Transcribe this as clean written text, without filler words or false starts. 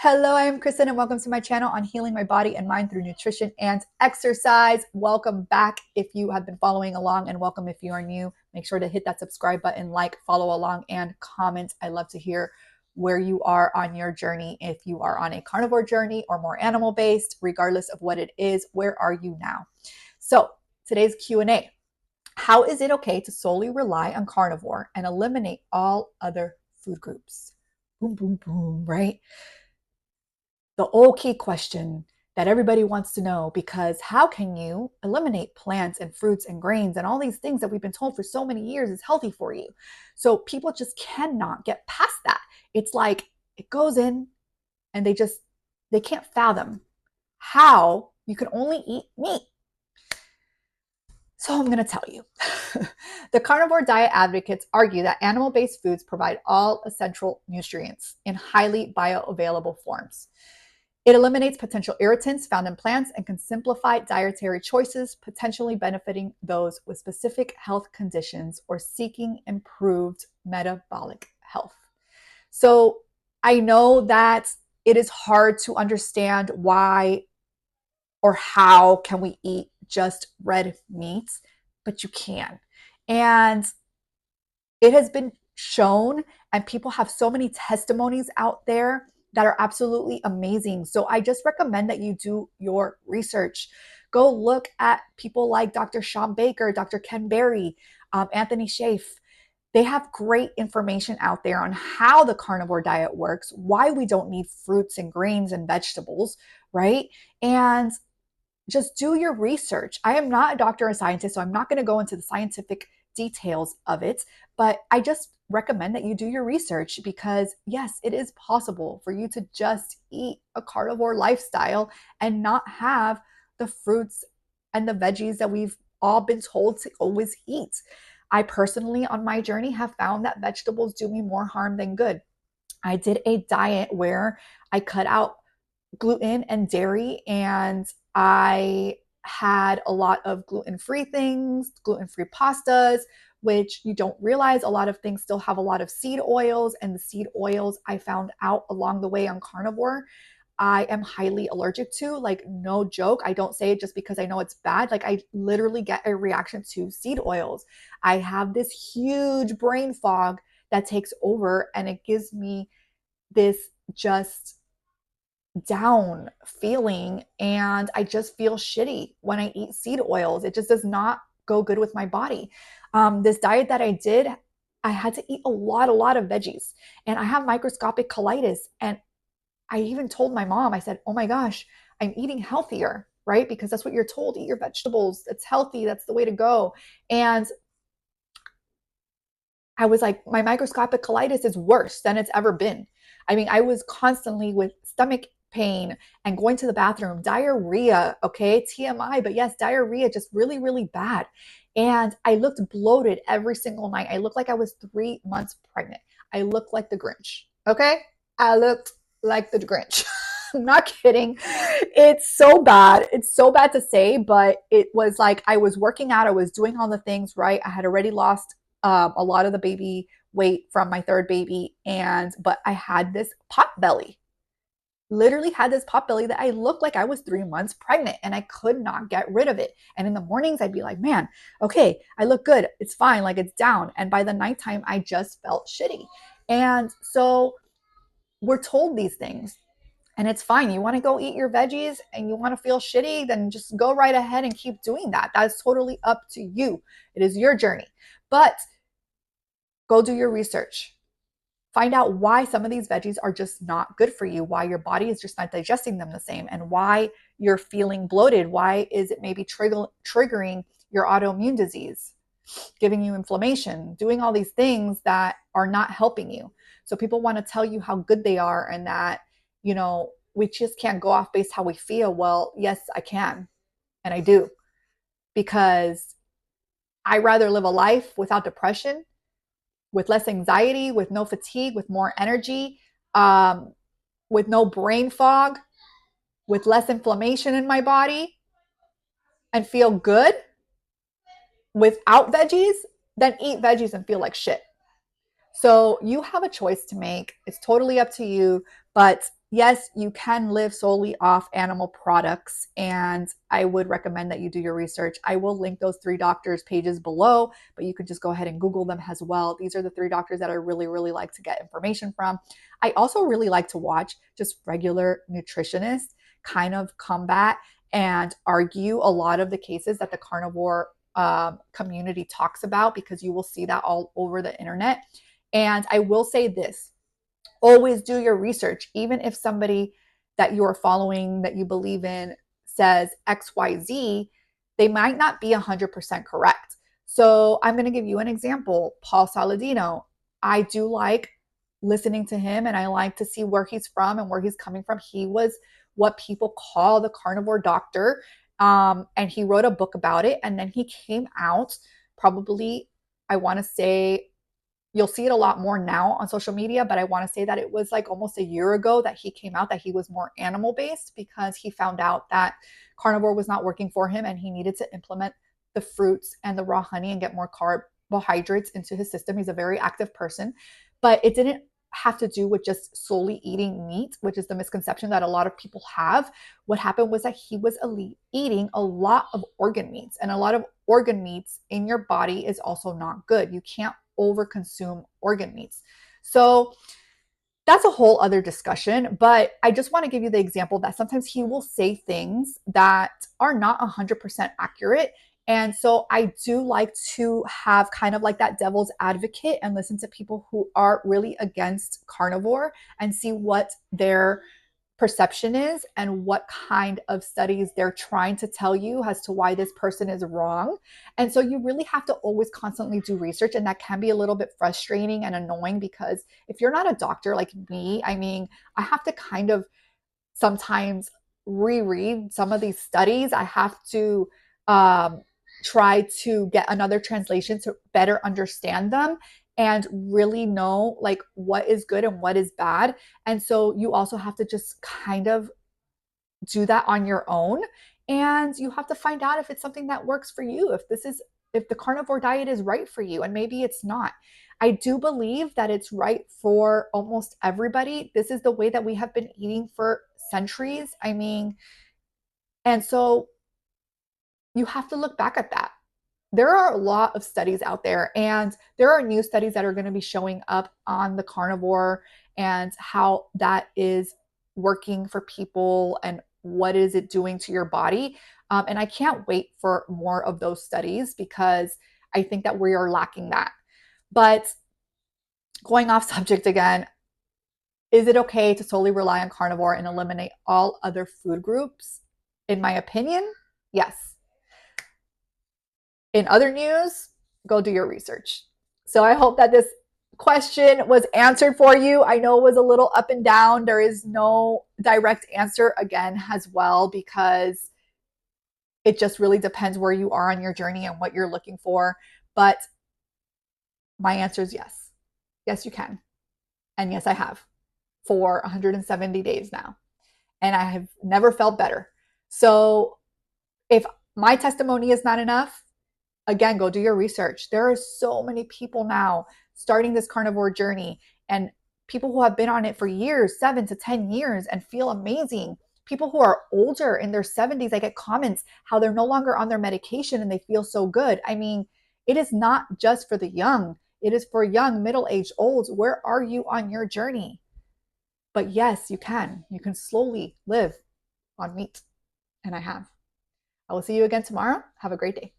Hello, I'm Kristen, and welcome to my channel on healing my body and mind through nutrition and exercise. Welcome back if you have been following along, and welcome if you are new. Make sure to hit that subscribe button, like, follow along, and comment. I love to hear where you are on your journey. If you are on a carnivore journey or more animal based, regardless of what it is, where are you now? So today's Q&A. How is it okay to solely rely on carnivore and eliminate all other food groups? Boom, boom, boom, right? The old key question that everybody wants to know, because how can you eliminate plants and fruits and grains and all these things that we've been told for so many years is healthy for you? So people just cannot get past that. It's like it goes in and they can't fathom how you can only eat meat. So I'm going to tell you. The carnivore diet advocates argue that animal-based foods provide all essential nutrients in highly bioavailable forms. It eliminates potential irritants found in plants and can simplify dietary choices, potentially benefiting those with specific health conditions or seeking improved metabolic health. So I know that it is hard to understand why or how can we eat just red meats, but you can. And it has been shown, and people have so many testimonies out there that are absolutely amazing. So I just recommend that you do your research. Go look at people like Dr. Sean Baker, Dr. Ken Berry, Anthony Chaffee. They have great information out there on how the carnivore diet works, why we don't need fruits and grains and vegetables, right? And just do your research. I am not a doctor or a scientist, so I'm not going to go into the scientific details of it, but I just recommend that you do your research, because yes, it is possible for you to just eat a carnivore lifestyle and not have the fruits and the veggies that we've all been told to always eat. I personally, on my journey, have found that vegetables do me more harm than good. I did a diet where I cut out gluten and dairy, and I had a lot of gluten-free things, gluten-free pastas, which you don't realize a lot of things still have a lot of seed oils, and the seed oils I found out along the way on carnivore I am highly allergic to. Like, no joke. I don't say it just because I know it's bad. Like, I literally get a reaction to seed oils. I have this huge brain fog that takes over, and it gives me this just down feeling, and I just feel shitty when I eat seed oils. It just does not go good with my body. This diet that I did, I had to eat a lot of veggies, and I have microscopic colitis. And I even told my mom, I said, oh my gosh, I'm eating healthier, right? Because that's what you're told, eat your vegetables. It's healthy. That's the way to go. And I was like, my microscopic colitis is worse than it's ever been. I mean, I was constantly with stomach pain and going to the bathroom, diarrhea, okay, TMI, but yes, diarrhea, just really, really bad. And I looked bloated every single night. I looked like I was 3 months pregnant. I looked like the Grinch, okay? I looked like the Grinch. I'm not kidding. It's so bad. It's so bad to say, but it was like I was working out. I was doing all the things right. I had already lost a lot of the baby weight from my third baby, but I had this pot belly. Literally had this pot belly that I looked like I was 3 months pregnant, and I could not get rid of it. And in the mornings, I'd be like, man, okay, I look good. It's fine. Like, it's down. And by the nighttime, I just felt shitty. And so we're told these things, and it's fine. You want to go eat your veggies and you want to feel shitty, then just go right ahead and keep doing that. That's totally up to you. It is your journey. But go do your research. Find out why some of these veggies are just not good for you, why your body is just not digesting them the same, and why you're feeling bloated. Why is it maybe triggering your autoimmune disease, giving you inflammation, doing all these things that are not helping you. So people want to tell you how good they are, and that, we just can't go off based how we feel. Well, yes, I can. And I do, because I rather live a life without depression, with less anxiety, with no fatigue, with more energy, with no brain fog, with less inflammation in my body, and feel good without veggies, than eat veggies and feel like shit. So you have a choice to make. It's totally up to you. But yes, you can live solely off animal products, and I would recommend that you do your research. I will link those three doctors' pages below, but you could just go ahead and Google them as well. These are the three doctors that I really, really like to get information from. I also really like to watch just regular nutritionists kind of combat and argue a lot of the cases that the carnivore community talks about, because you will see that all over the internet. And I will say this: always do your research. Even if somebody that you're following that you believe in says XYZ, they might not be 100% correct. So I'm going to give you an example. Paul Saladino, I do like listening to him, and I like to see where he's from and where he's coming from. He was what people call the carnivore doctor. And he wrote a book about it. And then he came out, probably, I want to say, you'll see it a lot more now on social media, but I want to say that it was like almost a year ago that he came out that he was more animal based, because he found out that carnivore was not working for him and he needed to implement the fruits and the raw honey and get more carbohydrates into his system. He's a very active person, but it didn't have to do with just solely eating meat, which is the misconception that a lot of people have. What happened was that he was eating a lot of organ meats, and a lot of organ meats in your body is also not good. You can't overconsume organ meats. So that's a whole other discussion, but I just want to give you the example that sometimes he will say things that are not 100% accurate. And so I do like to have kind of like that devil's advocate and listen to people who are really against carnivore and see what their perception is and what kind of studies they're trying to tell you as to why this person is wrong. And so you really have to always constantly do research. And that can be a little bit frustrating and annoying, because if you're not a doctor like me, I mean, I have to kind of sometimes reread some of these studies. I have to um, try to get another translation to better understand them and really know like what is good and what is bad. And so you also have to just kind of do that on your own, and you have to find out if it's something that works for you, if the carnivore diet is right for you, and maybe it's not. I do believe that it's right for almost everybody. This is the way that we have been eating for centuries. I mean, and so you have to look back at that. There are a lot of studies out there, and there are new studies that are going to be showing up on the carnivore and how that is working for people and what is it doing to your body. And I can't wait for more of those studies, because I think that we are lacking that. But going off subject again, is it okay to solely rely on carnivore and eliminate all other food groups? In my opinion, yes. In other news, go do your research. So I hope that this question was answered for you. I know it was a little up and down. There is no direct answer again as well, because it just really depends where you are on your journey and what you're looking for. But my answer is yes. Yes, you can. And yes, I have for 170 days now. And I have never felt better. So if my testimony is not enough, again, go do your research. There are so many people now starting this carnivore journey, and people who have been on it for years, 7 to 10 years, and feel amazing. People who are older in their 70s, I get comments how they're no longer on their medication and they feel so good. I mean, it is not just for the young, it is for young, middle aged, olds. Where are you on your journey? But yes, you can. You can slowly live on meat. And I have. I will see you again tomorrow. Have a great day.